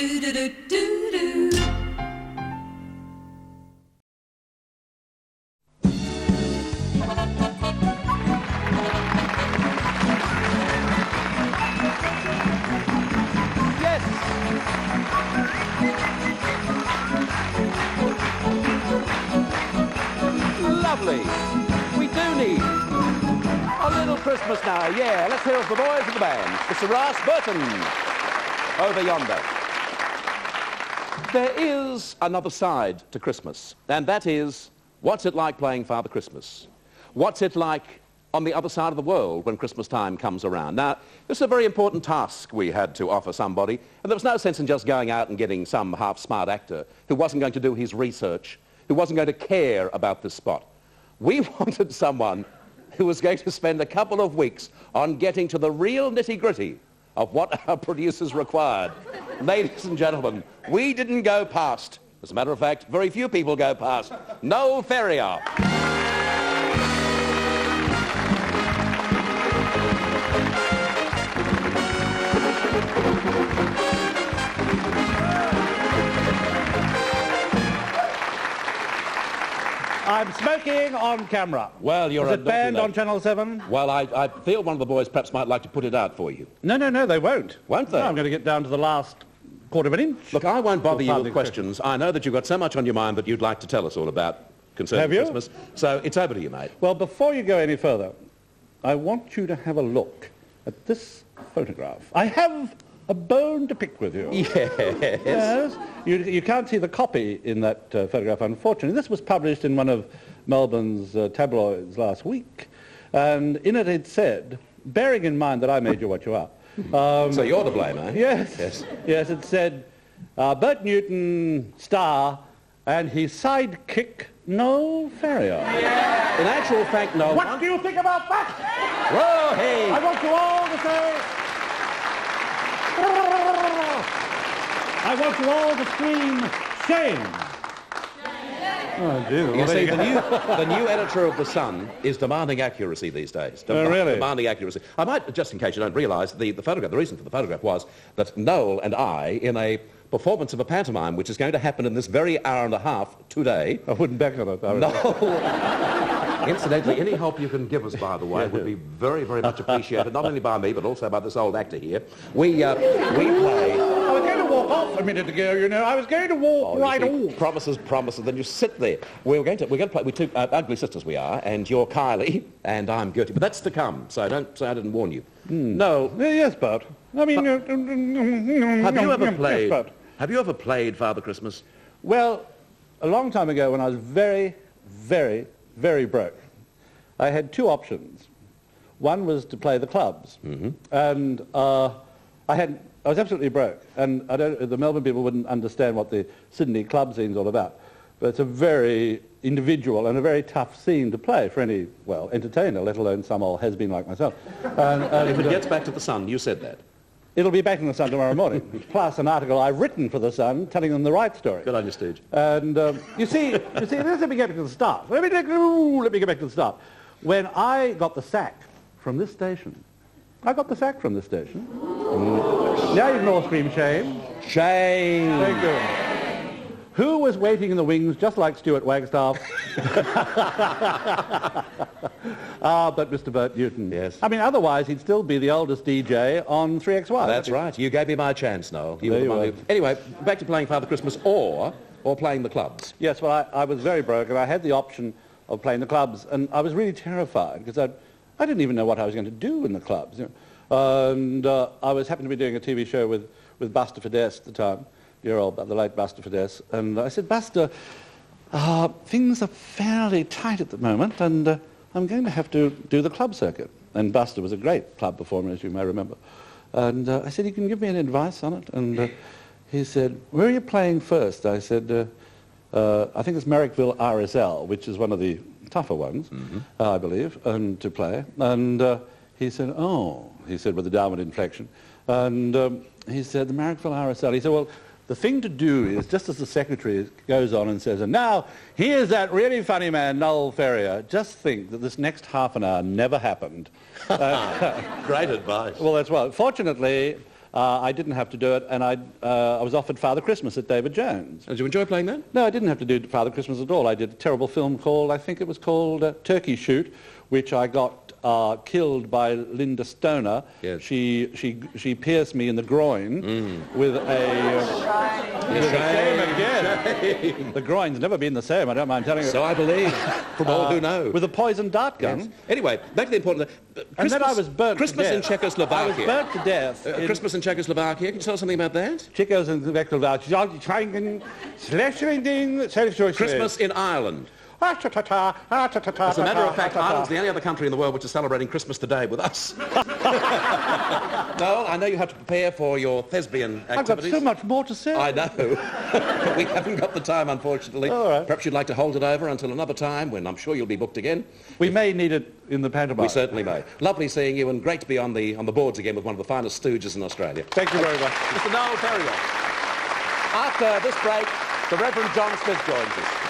Do-do-do-do-do. Lovely. We do need a little Christmas now. Yeah, let's hear from the boys of the band. Mr. Ross Burton over yonder. There is another side to Christmas, and that is, what's it like playing Father Christmas? What's it like on the other side of the world when Christmas time comes around? Now, this is a very important task we had to offer somebody, and there was no sense in just going out and getting some half-smart actor who wasn't going to do his research, who wasn't going to care about this spot. We wanted someone who was going to spend a couple of weeks on getting to the real nitty-gritty of what our producers required. Ladies and gentlemen, we didn't go past, as a matter of fact, very few people go past, Noel Ferrier. I'm smoking on camera. Well, you're Is it banned on Channel 7? Well, I feel one of the boys perhaps might like to put it out for you. No, they won't. Won't they? No, I'm going to get down to the last quarter of an inch. Look, I won't bother you with questions. I know that you've got so much on your mind that you'd like to tell us all about concerning Christmas. So it's over to you, mate. Well, before you go any further, I want you to have a look at this photograph. I have a bone to pick with you. Yes. You can't see the copy in that photograph, unfortunately. This was published in one of Melbourne's tabloids last week, and in it said, bearing in mind that I made you what you are. So you're to blame, eh? Yes, it said, Bert Newton, star, and his sidekick, Noel Ferrier. Yeah. In actual fact, Noel... What do you think about that? Whoa, hey! I want you all to say... I want you all to scream, shame. Oh, dear. You see, the new editor of The Sun is demanding accuracy these days. Really? Demanding accuracy. I might, just in case you don't realise, the photograph, the reason for the photograph was that Noel and I, in a performance of a pantomime, which is going to happen in this very hour and a half today... I wouldn't back on it. No. Incidentally, any help you can give us, by the way, would be very, very much appreciated, not only by me, but also by this old actor here. We play... I was going to walk off a minute ago, you know. I was going to walk right off. Promises, then you sit there. We're going to play... We're two ugly sisters, we are, and you're Kylie, and I'm Gertie. But that's to come, so don't say I didn't warn you. No. Yes, Bert. I mean... Have you ever played Father Christmas? Well, a long time ago when I was very, very, very broke, I had two options. One was to play the clubs, and I was absolutely broke, and the Melbourne people wouldn't understand what the Sydney club scene's all about. But it's a very individual and a very tough scene to play for any, well, entertainer, let alone some old has-been like myself. If it gets back to the Sun, you said that. It'll be back in the Sun tomorrow morning, plus an article I've written for the Sun telling them the right story. Good on you, Stooge. And you see, let me get back to the start. Let me get back to the start. When I got the sack from this station, Now you can all scream shame. Shame. Thank you. Who was waiting in the wings just like Stuart Wagstaff? But Mr. Bert Newton. Yes. I mean, otherwise he'd still be the oldest DJ on 3XY. That's right. You gave me my chance, Noel. There you are. Anyway, back to playing Father Christmas or playing the clubs. Yes, well, I was very broke, and I had the option of playing the clubs, and I was really terrified, because I didn't even know what I was going to do in the clubs. You know? And I was happened to be doing a TV show with Buster Fidesz at the time, the late Buster Fidesz, and I said, Buster, things are fairly tight at the moment, and I'm going to have to do the club circuit. And Buster was a great club performer, as you may remember. And I said, you can give me any advice on it? And he said, where are you playing first? I said, I think it's Marrickville RSL, which is one of the tougher ones, I believe, and to play. And he said, oh, he said with a downward inflection. And he said, the Marrickville RSL. He said, well, the thing to do is, just as the secretary goes on and says, and now, here's that really funny man, Noel Ferrier, just think that this next half an hour never happened. Great advice. Well, that's well. Fortunately, I didn't have to do it, and I was offered Father Christmas at David Jones. Did you enjoy playing that? No, I didn't have to do Father Christmas at all. I did a terrible film called, I think it was called Turkey Shoot, which I got killed by Linda Stoner. Yes. She pierced me in the groin with shame again. The groin's never been the same, I don't mind telling you. So I believe, from all who know. With a poison dart gun. Yes. Anyway, back to the important... and then I was burnt Christmas to death. in Czechoslovakia. I was burnt to death. Christmas in Czechoslovakia. Can you tell us something about that? Christmas in Ireland. As a matter of fact, Ireland's the only other country in the world which is celebrating Christmas today with us. Noel, I know you have to prepare for your thespian activities. I've got so much more to say. I know. But we haven't got the time, unfortunately. All right. Perhaps you'd like to hold it over until another time when I'm sure you'll be booked again. We may need it in the pantomime. We certainly may. Lovely seeing you, and great to be on the boards again with one of the finest stooges in Australia. Thank you very much. Mr. Noel Ferrier. After this break, the Reverend John Smith joins us.